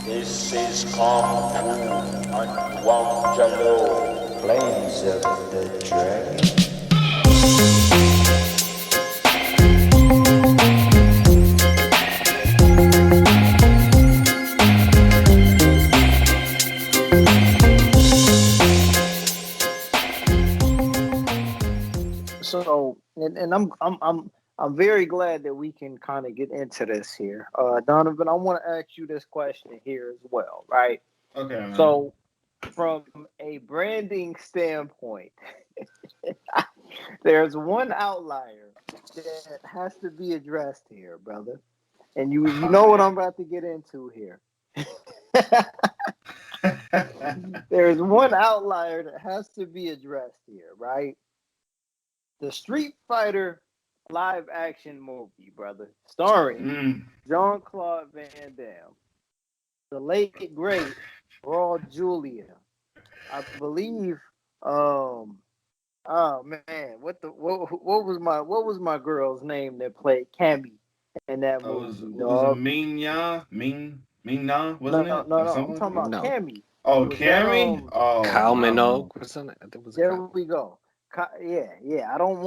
This is Kung Fu on Guangzhou, Plains of the Dragon. So, and I'm very glad that we can kind of get into this here. Donovan, I want to ask you this question here as well, right? Okay, man. So, from a branding standpoint, there's one outlier that has to be addressed here, brother. And you know what I'm about to get into here. There's one outlier that has to be addressed here, right? The Street Fighter live action movie, brother, starring Mm. Jean Claude Van Damme, the late great Raul Julia. I believe. Um. Oh man, what was my girl's name that played Cammy in that movie, Was it dog? Ming Na, No, wasn't no, it? no, Or no. something I'm like talking that? about No. Cammy. Oh, Was that Cammy? Oh, Kyle I don't know. Minogue. What's that? I think it was a There Kyle. we go. Yeah. I don't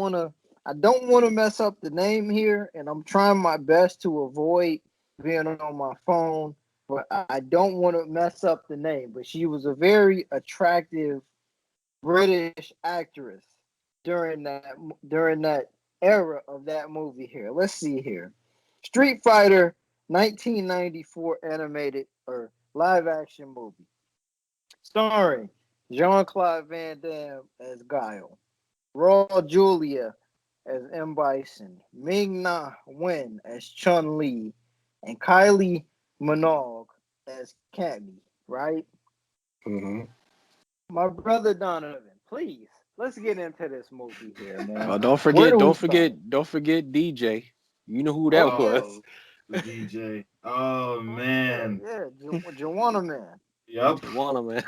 wanna mess up the name here, and I'm trying my best to avoid being on my phone. But I don't want to mess up the name. But she was a very attractive British actress during that era of that movie here. Let's see here. Street Fighter 1994 animated or live action movie starring Jean-Claude Van Damme as Guile, Raw Julia as M. Bison, Ming Na Wen as Chun Li, and Kylie Minogue as Cammy, right? Mm-hmm. My brother Donovan, please, let's get into this movie here, man. Oh, don't Where forget, do we don't start? forget, don't forget DJ. You know who that was. Oh, the DJ. Oh Oh yeah, man. yeah, Joanna man. Yep. Juana, man.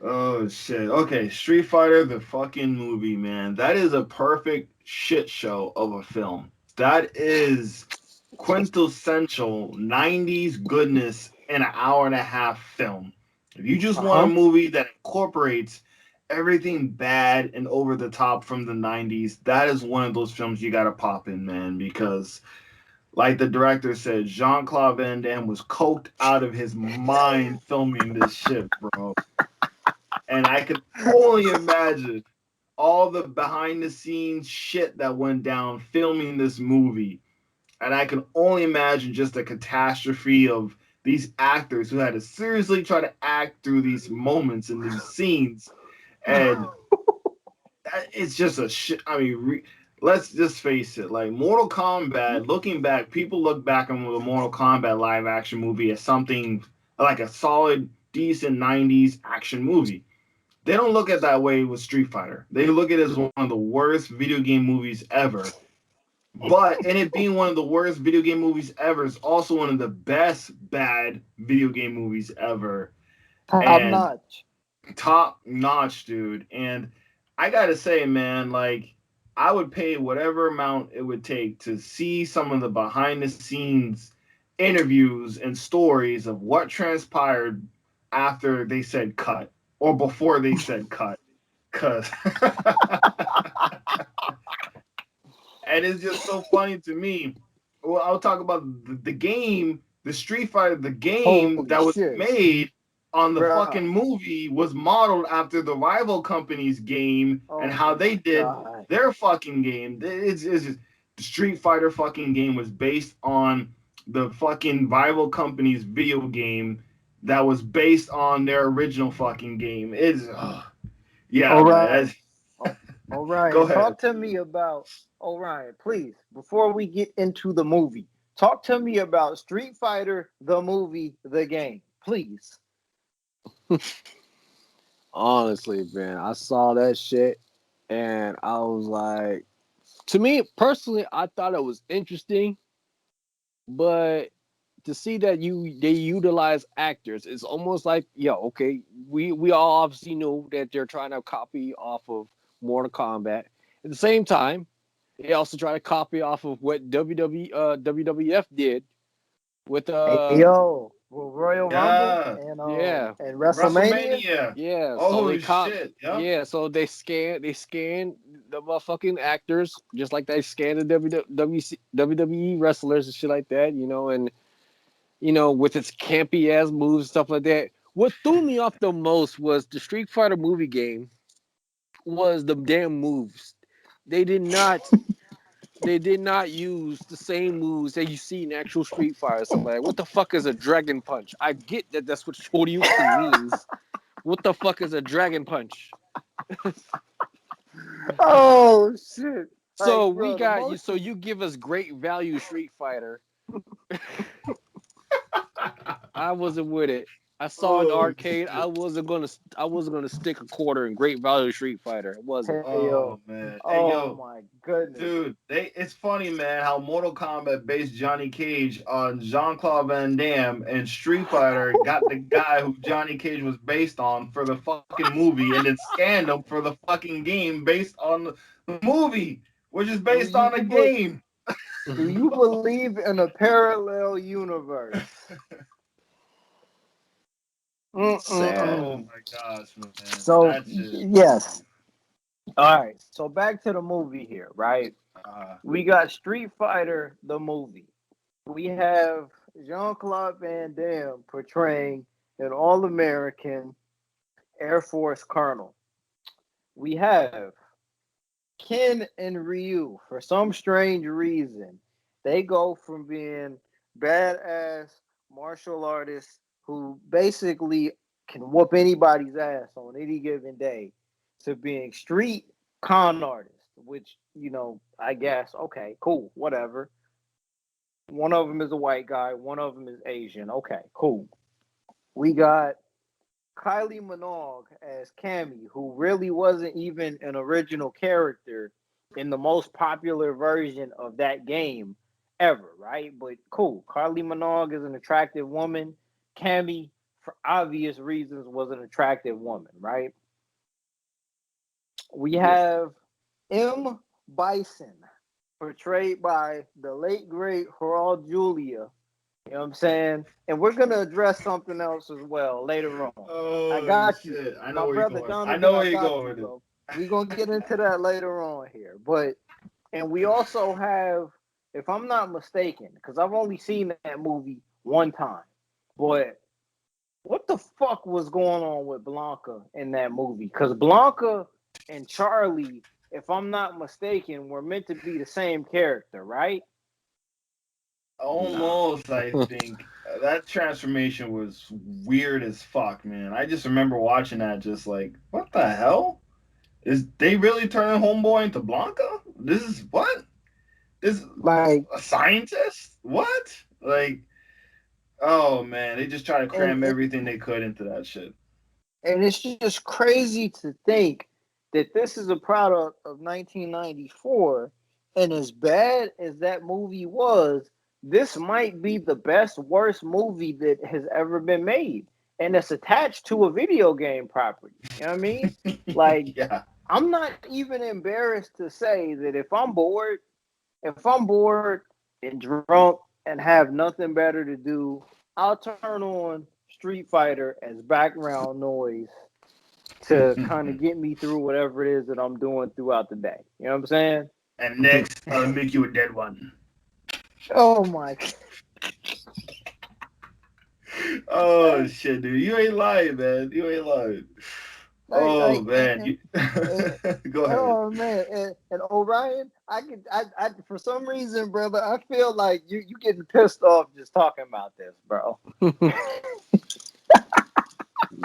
Oh shit. Okay, Street Fighter the fucking movie, man. That is a perfect shit show of a film. That is quintessential 90s goodness in an hour and a half film. If you just Uh want a huh. movie that incorporates everything bad and over the top from the 90s, that is one of those films you got to pop in, man, because like the director said, Jean-Claude Van Damme was coked out of his mind filming this shit, bro. And I could only imagine all the behind the scenes shit that went down filming this movie. And I can only imagine just the catastrophe of these actors who had to seriously try to act through these moments and these scenes. And it's just a shit. I mean, let's just face it. Like Mortal Kombat, looking back, people look back on the Mortal Kombat live action movie as something like a solid, decent 90s action movie. They don't look at it that way with Street Fighter. They look at it as one of the worst video game movies ever. But in it being one of the worst video game movies ever, it's also one of the best bad video game movies ever. Top And notch. top notch, dude. And I gotta say, man, like I would pay whatever amount it would take to see some of the behind the scenes interviews and stories of what transpired after they said cut or before they said cut. Cause and it's just so funny to me. Well, I'll talk about the game, the Street Fighter, the game Holy that was shit, made on the bruh. fucking movie was modeled after the rival company's game and how Oh they my did god. their fucking game. It's just, the Street Fighter fucking game was based on the fucking rival company's video game that was based on their original fucking game. It's yeah, man. Orion. Oh, Go Orion, ahead. talk to me about Orion, please. Before we get into the movie, talk to me about Street Fighter, the movie, the game, please. Honestly, man, I saw that shit and I was like, to me personally, I thought it was interesting, but to see that they utilize actors, it's almost like, yeah, okay, we all obviously know that they're trying to copy off of Mortal Kombat. At the same time, They also try to copy off of what WWF did with Hey, yo, with Royal Rumble Yeah. yeah. and WrestleMania. WrestleMania. Yeah, so Oh shit. Yep. yeah, so they scan the motherfucking actors just like they scan the WWE wrestlers and shit like that, and with its campy ass moves and stuff like that. What threw me off the most was the Street Fighter movie game was the damn moves. They did not they did not use the same moves that you see in actual Street Fighter. So like, what the fuck is a dragon punch? I get that that's what Shoryuken means. What the fuck is a dragon punch? Oh shit! Like, So we bro, the got you. most. So you give us great value Street Fighter. I wasn't with it. I saw an Oh arcade. I shit. wasn't gonna. I wasn't gonna stick a quarter in great value Street Fighter. It wasn't. Hey yo. Oh man. Hey Oh yo. my goodness. Dude, it's funny, man, how Mortal Kombat based Johnny Cage on Jean-Claude Van Damme and Street Fighter got the guy who Johnny Cage was based on for the fucking movie and then scanned him for the fucking game based on the movie, which is Do based you on a game. do you believe in a parallel universe? Sad. Oh Mm-mm-mm. my gosh, man. So That shit. yes. All right. So back to the movie here, right? Uh, We got Street Fighter the movie. We have Jean-Claude Van Damme portraying an all-American Air Force colonel. We have Ken and Ryu, for some strange reason, they go from being badass martial artists who basically can whoop anybody's ass on any given day to being street con artists, which, I guess, okay, cool, whatever. One of them is a white guy, one of them is Asian. Okay, cool. We got Kylie Minogue as Cammy, who really wasn't even an original character in the most popular version of that game ever, right? But cool. Kylie Minogue is an attractive woman. Cammy, for obvious reasons, was an attractive woman, right? We have M. Bison, portrayed by the late great Harold Julia. You know what I'm saying? And we're gonna address something else as well later on. I oh got you. shit. I know My where you're brother going. I know Donovan, I where you're got going you, with it. bro. We're gonna get into that later on here. And we also have, if I'm not mistaken, because I've only seen that movie one time, but what the fuck was going on with Blanca in that movie? Because Blanca and Charlie, if I'm not mistaken, were meant to be the same character, right? Nah. Almost, I think. That transformation was weird as fuck, man. I just remember watching that, just like, what the hell? Is they really turning Homeboy into Blanca? This is what? This Like, a scientist? What? Like, oh man, they just try to and cram everything they could into that shit. And it's just crazy to think that this is a product of 1994. And as bad as that movie was, this might be the best, worst movie that has ever been made. And it's attached to a video game property. You know what I mean? Like, Yeah. I'm not even embarrassed to say that if I'm bored and drunk and have nothing better to do, I'll turn on Street Fighter as background noise to kind of get me through whatever it is that I'm doing throughout the day. You know what I'm saying? And next, I'll make you a dead one. Oh my! Oh shit, dude, you ain't lying, man. You ain't lying. Oh man, you... go ahead. oh man, and Orion, I for some reason, brother, I feel like you getting pissed off just talking about this, bro.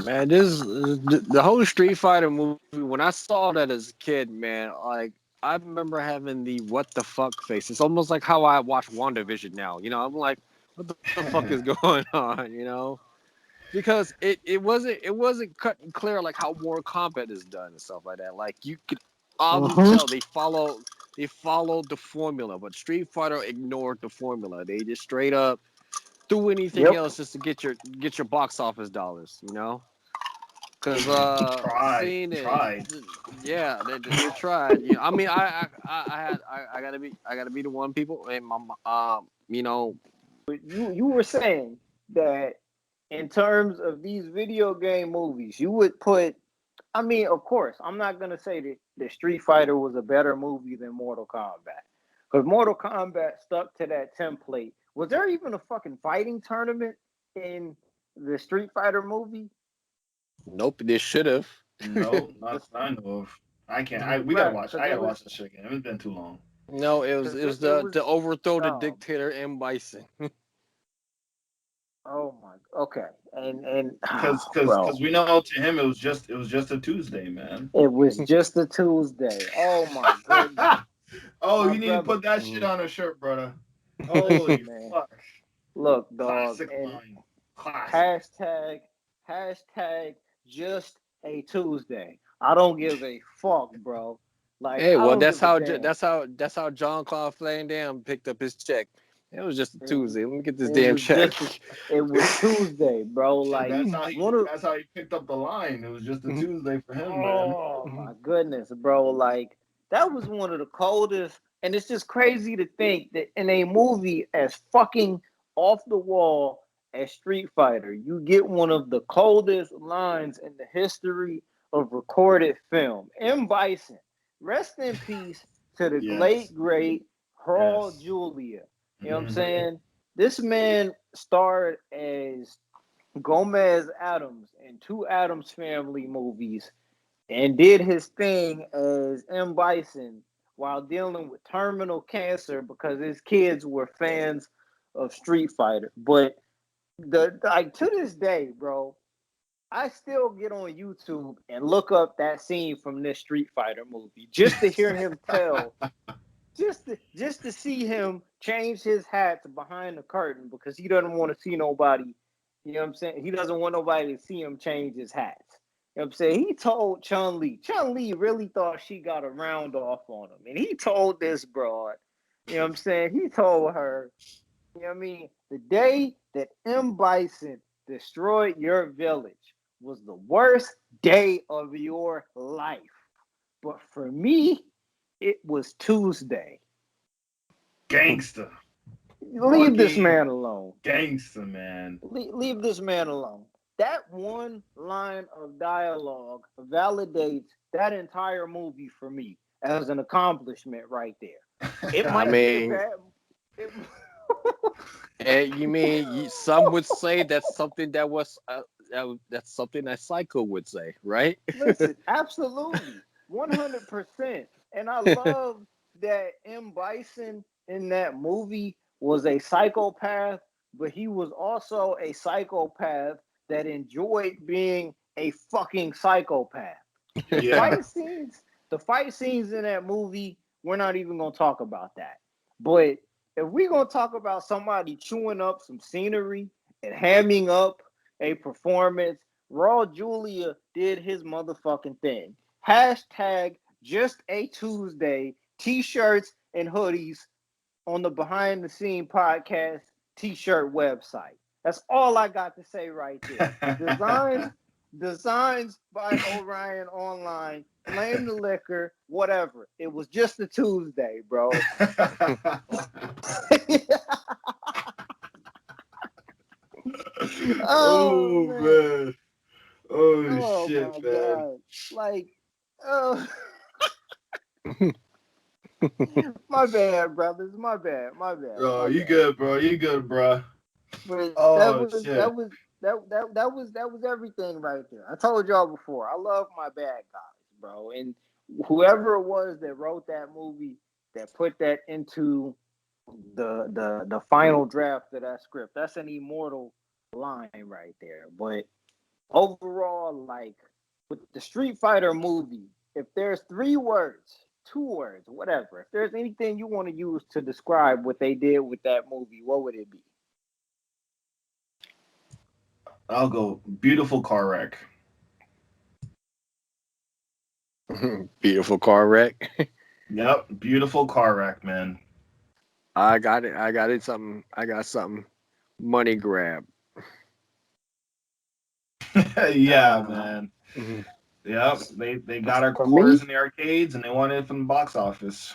Man, the whole Street Fighter movie. When I saw that as a kid, man, like I remember having the what the fuck face. It's almost like how I watch WandaVision now. I'm like, what the fuck is going on? Because it wasn't cut and clear like how Mortal Kombat is done and stuff like that. Like you could obviously Mm-hmm. tell they followed the formula, but Street Fighter ignored the formula. They just straight up threw anything Yep. else just to get your box office dollars. Cause seeing it, tried. yeah, they tried. You know, I mean, I gotta be the one people, and you know, You were saying that in terms of these video game movies, you would put. I mean, of course, I'm not gonna say that Street Fighter was a better movie than Mortal Kombat, because Mortal Kombat stuck to that template. Was there even a fucking fighting tournament in the Street Fighter movie? nope, they should have. No, not that I know of. I can't. We gotta Right, watch. I gotta watch this shit again. It's been too long. No, because it was it the was. to overthrow the Oh, dictator M. Bison. oh my. Okay, and Cause bro, we know to him it was just a Tuesday, man. it was just a Tuesday. Oh my goodness, Oh, my you need to brother. put that shit on a shirt, brother. Listen, Holy man. fuck. Look, dog, Classic and line. Classic. hashtag just a Tuesday. I don't give a fuck, bro. Like Hey, I well, don't give a damn. that's how John Claude Van Damme picked up his check. It was just a It, Tuesday. Let me get this it damn was check. just it was Tuesday, bro. Shit, Like that's one of how he picked up the line. It was just a Tuesday for him, man. oh my goodness, bro. Like that was one of the coldest, and it's just crazy to think that in a movie as fucking off the wall as Street Fighter, you get one of the coldest lines in the history of recorded film. M. Bison, rest in peace to the Yes. late great Raul Yes. Julia. You know what I'm Hmm. saying? This man starred as Gomez Adams in two Adams Family movies and did his thing as M. Bison while dealing with terminal cancer because his kids were fans of Street Fighter. But the like to this day, bro, I still get on YouTube and look up that scene from this Street Fighter movie just to hear him tell, just to see him change his hat behind the curtain because he doesn't want to see nobody. You know what I'm saying? He doesn't want nobody to see him change his hats. You know what I'm saying? He told Chun Li really thought she got a round off on him. And he told this broad, you know what I'm saying? He told her, you know what I mean? The day that M. Bison destroyed your village was the worst day of your life. But for me, it was Tuesday. Gangster. Leave this Fucking man alone. gangster, man. Leave this man alone. That one line of dialogue validates that entire movie for me as an accomplishment right there. It I might be a mean, bad. It, and you mean some would say that's something that was that's something that Psycho would say, right? listen, absolutely, 100%. And I love that M. Bison in that movie was a psychopath, but he was also a psychopath that enjoyed being a fucking psychopath. The Yeah. fight scenes, the fight scenes in that movie, we're not even gonna talk about that. But if we're gonna talk about somebody chewing up some scenery and hamming up a performance, Raw Julia did his motherfucking thing. Hashtag just a Tuesday, t-shirts and hoodies on the behind the scene podcast t-shirt website. That's all I got to say right there. Designs by Orion Online, Flame the Liquor, whatever. It was just a Tuesday, bro. Oh Oh man. man. Oh Oh shit, my man. god. Like, oh my bad, brothers. My bad. My bad. Oh, My you bad. good, bro. You good, bro. But Oh shit. that was everything right there. I told y'all before. I love my bad guys, bro. And whoever it was that wrote that movie, that put that into the final draft of that script, that's an immortal line right there. But overall, like with the Street Fighter movie, if there's three words, two words, whatever, if there's anything you want to use to describe what they did with that movie, what would it be? I'll go beautiful car wreck. Beautiful car wreck. Yep, beautiful car wreck, man. I got it. I got it. Something. I got something. Money grab. Yeah, man. Mm-hmm. Yep, they got our For quarters me, in the arcades and they wanted it from the box office.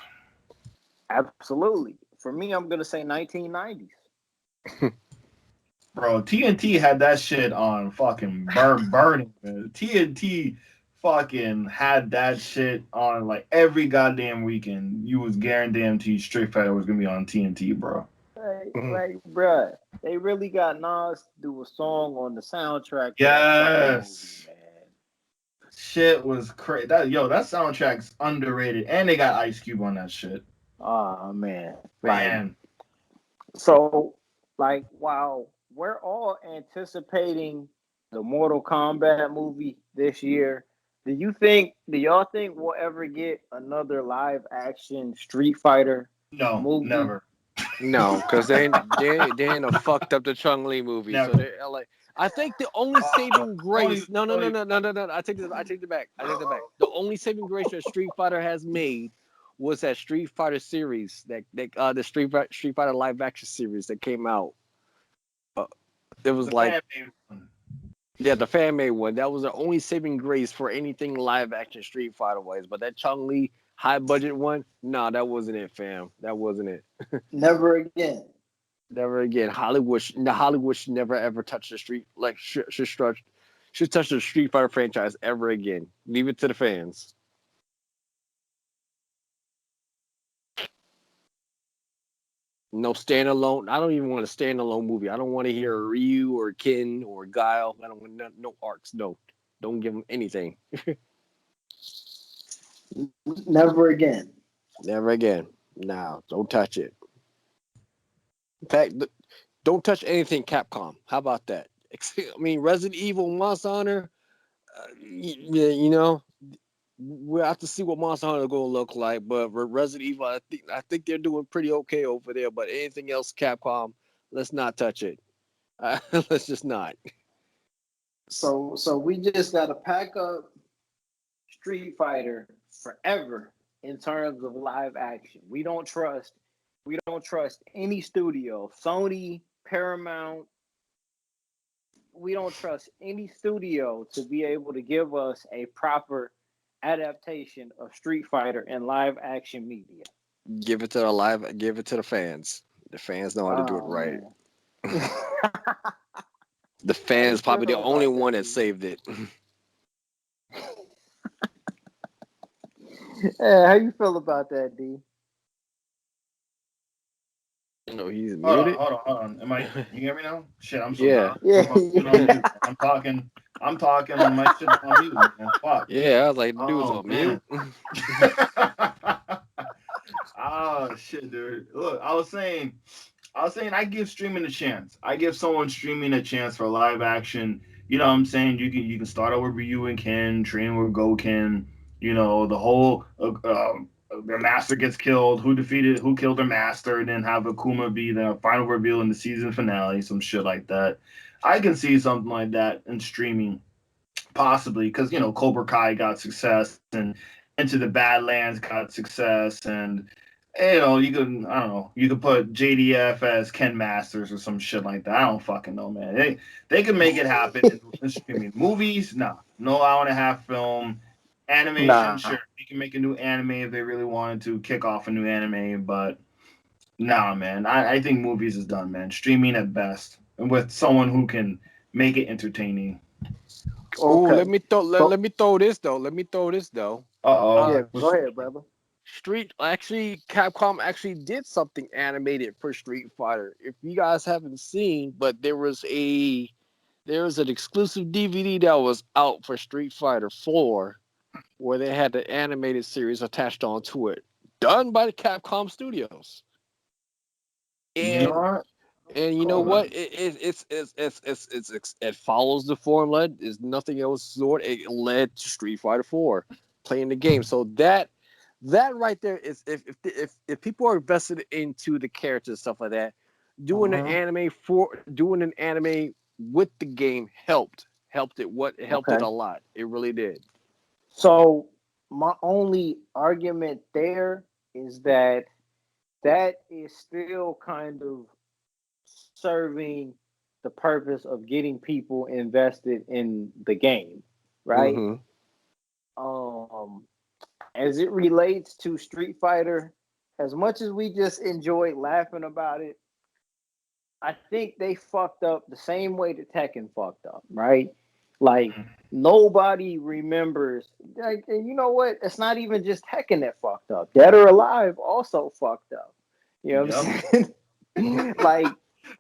absolutely. For me, I'm gonna say 1990s. Bro, TNT had that shit on fucking burning, man. TNT fucking had that shit on like every goddamn weekend. You was guaranteed Street Fighter was gonna be on TNT, bro. Like, bruh, they really got Nas to do a song on the soundtrack to that fucking movie, Yes. man. Shit was crazy. That soundtrack's underrated. And they got Ice Cube on that shit. Oh man, like Man. so, like while we're all anticipating the Mortal Kombat movie this year, do y'all think we'll ever get another live action Street Fighter No, movie? never. No, because they ain't a fucked up the Chung Lee movie. So Never. they're like, I think the only saving Don't grace. even, No, no, don't no, even. no, no, no, no. I take this. I take it back. I take it back. The only saving grace that Street Fighter has made was that Street Fighter series the Street Fighter live action series that came out. Uh, it was The like, fan made one. yeah, the fan made one. That was the only saving grace for anything live action Street Fighter wise. But that Chung Lee high budget one, nah, that wasn't it, fam. That wasn't it. Never again. Never again. Hollywood should never ever touch the street like should touch the Street Fighter franchise ever again. Leave it to the fans. No standalone. I don't even want a standalone movie. I don't want to hear Ryu or Ken or Guile. I don't want no arcs. No, don't give them anything. Never again. Never again. No, don't touch it. In fact, don't touch anything Capcom. How about that? I mean, Resident Evil, Monster Hunter. Yeah, we'll have to see what Monster Hunter is going to look like. But Resident Evil, I think they're doing pretty okay over there. But anything else, Capcom, let's not touch it. Let's just not. So we just gotta pack up Street Fighter forever in terms of live action. We don't trust any studio, Sony, Paramount. We don't trust any studio to be able to give us a proper adaptation of Street Fighter in live action media. Give it to the live. Give it to the fans. The fans know how to do it Oh right. man. The How fans you probably the feel only about one that, that D? saved it. Yeah, how you feel about that, D? He's Hold on, muted. hold on, hold on. You hear me now? Shit, I'm so Yeah, dumb. Yeah. I'm on mute. I'm talking, and my shit's on mute, man. Fuck. yeah. I was like, the dude's Oh, on man. mute. Oh, shit, dude. Look, I was saying I give streaming a chance. I give someone streaming a chance for live action. You know what I'm saying? You can start out with Ryu and Ken, train with Goken. The whole their master gets killed. Who killed their master? And then have Akuma be the final reveal in the season finale. Some shit like that. I can see something like that in streaming, possibly because Cobra Kai got success and Into the Badlands got success, and you can I don't know, you could put JDF as Ken Masters or some shit like that. I don't fucking know, man. They can make it happen in streaming. Movies, no hour and a half film. Animation, Nah. sure, they can make a new anime if they really wanted to kick off a new anime, but nah, man. I think movies is done, man. Streaming at best, and with someone who can make it entertaining. Oh, Okay. let me throw this though. Let me throw this though. Uh Yeah, Uh, go ahead, brother. Capcom actually did something animated for Street Fighter. If you guys haven't seen, but there was an exclusive DVD that was out for Street Fighter 4 where they had the animated series attached onto it, done by the Capcom Studios. You know And what? you know Hold on. what? It follows the formula. There's nothing else sort. It led to Street Fighter 4 playing the game. So that right there is if people are invested into the characters and stuff like that, Uh-huh. doing an anime with the game helped it helped it Okay. a lot. It really did. So my only argument there is that is still kind of serving the purpose of getting people invested in the game, right? Mm-hmm. Um, as it relates to Street Fighter, as much as we just enjoyed laughing about it, I think they fucked up the same way that Tekken fucked up, right? Like nobody remembers. Like, and you know what? It's not even just Tekken that fucked up. Dead or Alive also fucked up. You know what Yep. I'm saying? Like you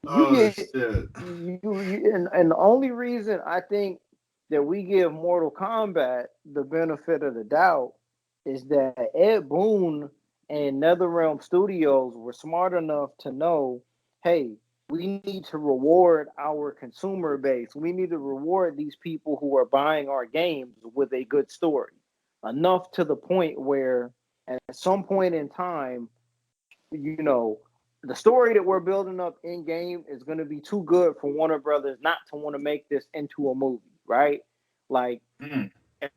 Oh get shit. and the only reason I think that we give Mortal Kombat the benefit of the doubt is that Ed Boon and NetherRealm Studios were smart enough to know, hey, we need to reward our consumer base. We need to reward these people who are buying our games with a good story. Enough to the point where at some point in time, you know, the story that we're building up in game is going to be too good for Warner Brothers not to want to make this into a movie, right? Like, Mm.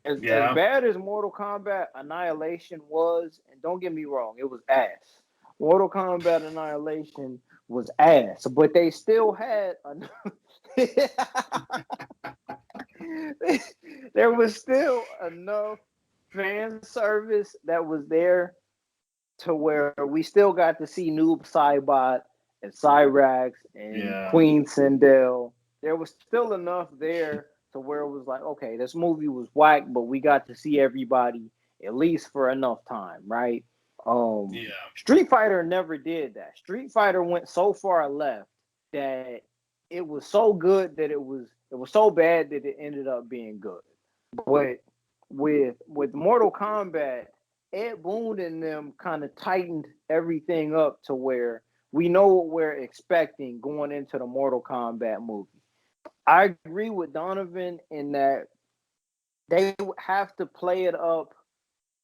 as Yeah. bad as Mortal Kombat Annihilation was, and don't get me wrong, it was ass. Mortal Kombat Annihilation was ass, but they still had there was still enough fan service that was there to where we still got to see Noob Saibot and Cyrax and Yeah. Queen Sindel. There was still enough there to where it was like, okay, this movie was whack, but we got to see everybody at least for enough time, right? Yeah. Street Fighter never did that. Street Fighter went so far left that it was so good that it was so bad that it ended up being good. But with Mortal Kombat, Ed Boon and them kind of tightened everything up to where we know what we're expecting going into the Mortal Kombat movie. I agree with Donovan in that they would have to play it up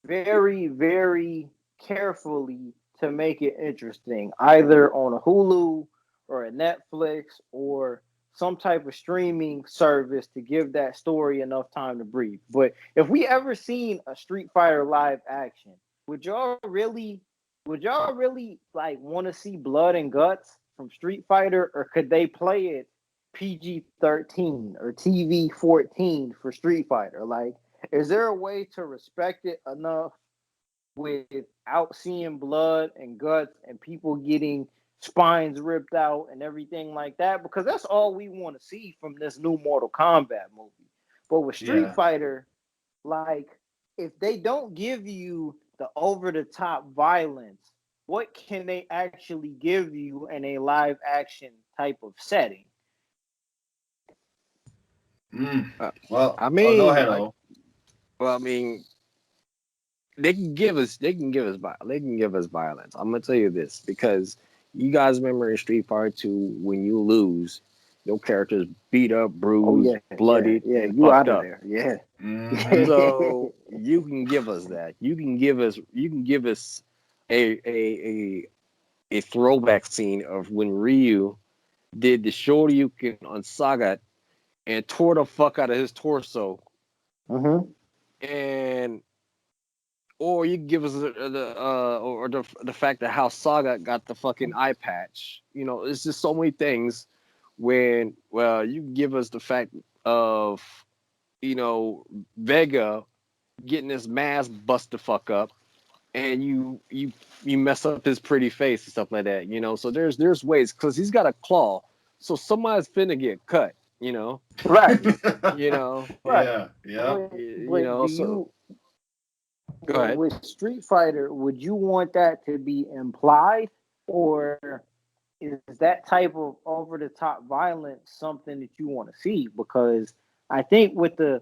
very, very carefully to make it interesting, either on a Hulu or a Netflix or some type of streaming service to give that story enough time to breathe. But if we ever seen a Street Fighter live action, would y'all really like want to see blood and guts from Street Fighter, or could they play it PG-13 or TV-14 for Street Fighter? Like, is there a way to respect it enough without seeing blood and guts and people getting spines ripped out and everything like that? Because that's all we want to see from this new Mortal Kombat movie. But with Street Yeah. Fighter, like, if they don't give you the over the top violence, what can they actually give you in a live action type of setting? Mm. Uh, Well, I oh, go mean, ahead, like, O. well, I mean, they can give us violence. I'm gonna tell you this because you guys remember in Street Fighter 2 when you lose, your character's beat up, Oh bruised, yeah, yeah, bloodied, yeah. and You fucked out of up. there. Yeah. Mm-hmm. So you can give us that. You can give us a throwback scene of when Ryu did the Shoryuken on Sagat and tore the fuck out of his torso, Mm-hmm. and or you can give us the fact that how Sagat got the fucking eye patch. You know, it's just so many things. When well, you can give us the fact of Vega getting his mask bust the fuck up, and you mess up his pretty face and stuff like that. So there's ways because he's got a claw, so somebody's finna get cut. You know, Right. you know, Right. Yeah. Yep. But you but know. do So you go ahead. with Street Fighter, would you want that to be implied, or is that type of over the top violence something that you want to see? Because I think with the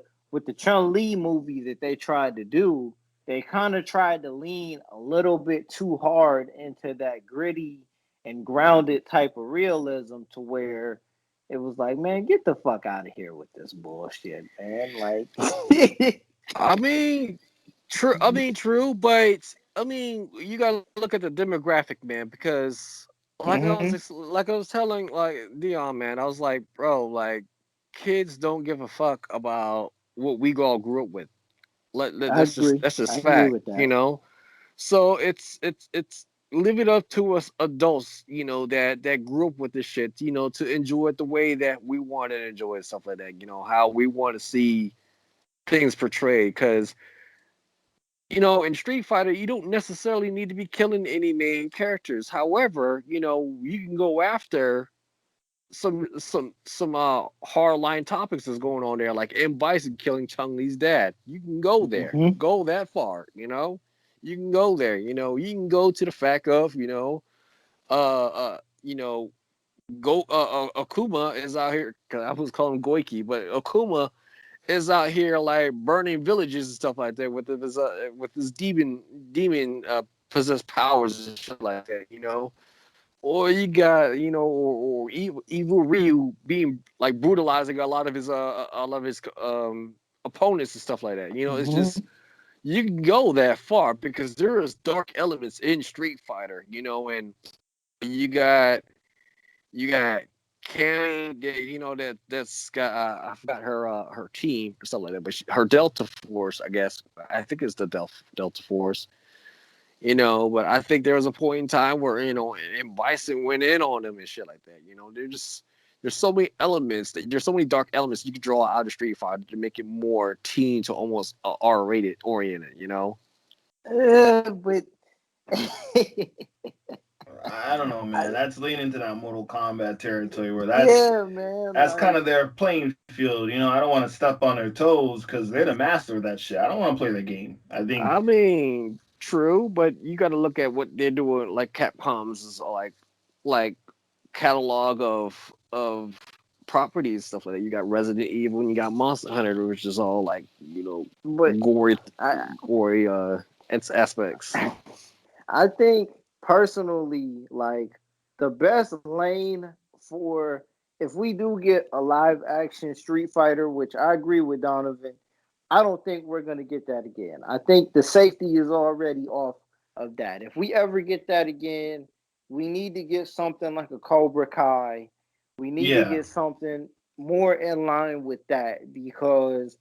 Chun Li movie that they tried to do, they kind of tried to lean a little bit too hard into that gritty and grounded type of realism to where it was like, man, get the fuck out of here with this bullshit, man. Like, I mean, true. I mean, true, but I mean, you gotta look at the demographic, man, because Mhm. like I was telling like Deon, man, I was like, bro, like kids don't give a fuck about what we all grew up with. I agree. That's I just agree fact, with that. So it's leave it up to us adults, that grew up with this shit, to enjoy it the way that we want to enjoy it, stuff like that. How we want to see things portrayed. Because in Street Fighter, you don't necessarily need to be killing any main characters. However, you can go after some hard line topics that's going on there, like M Bison killing Chung Li's dad. You can go there, Mhm. go that far. You can go there. You can go to the fact of uh uh you know Akuma is out here. Cause I was calling him Goiki, but Akuma is out here like burning villages and stuff like that with his demon possessed powers and shit like that. Or you got, or evil Ryu being like brutalizing a lot of his opponents and stuff like that. It's Mhm. just you can go that far because there is dark elements in Street Fighter. And you got you got Karen, that's got I forgot her team or something like that, but her Delta Force, I guess. I think it's the Delta Force. But I think there was a point in time where and Bison went in on them and shit like that. There's so many elements there's so many dark elements you could draw out of Street Fighter to make it more teen to almost R-rated oriented. But I don't know, man. I, That's leaning into that Mortal Kombat territory where that's yeah, man. that's kind Like, of their playing field. I don't want to step on their toes because they're the master of that shit. I don't want to play the game. I think, I mean, true, but you got to look at what they're doing. Like Capcom's is like catalog of properties, stuff like that. You got Resident Evil and you got Monster Hunter, which is all like but gory, I gory its aspects. I think personally, like the best lane for if we do get a live action Street Fighter, which I agree with Donovan, I don't think we're gonna get that again. I think the safety is already off of that. If we ever get that again, we need to get something like a Cobra Kai. We need to yeah, get something more in line with that because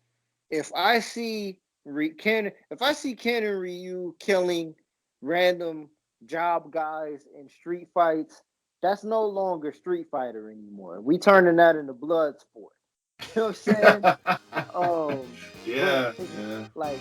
if I see if I see Ken and Ryu killing random job guys in street fights, that's no longer Street Fighter anymore. We turning that into blood sport. You know what I'm saying? Um, but yeah, yeah. like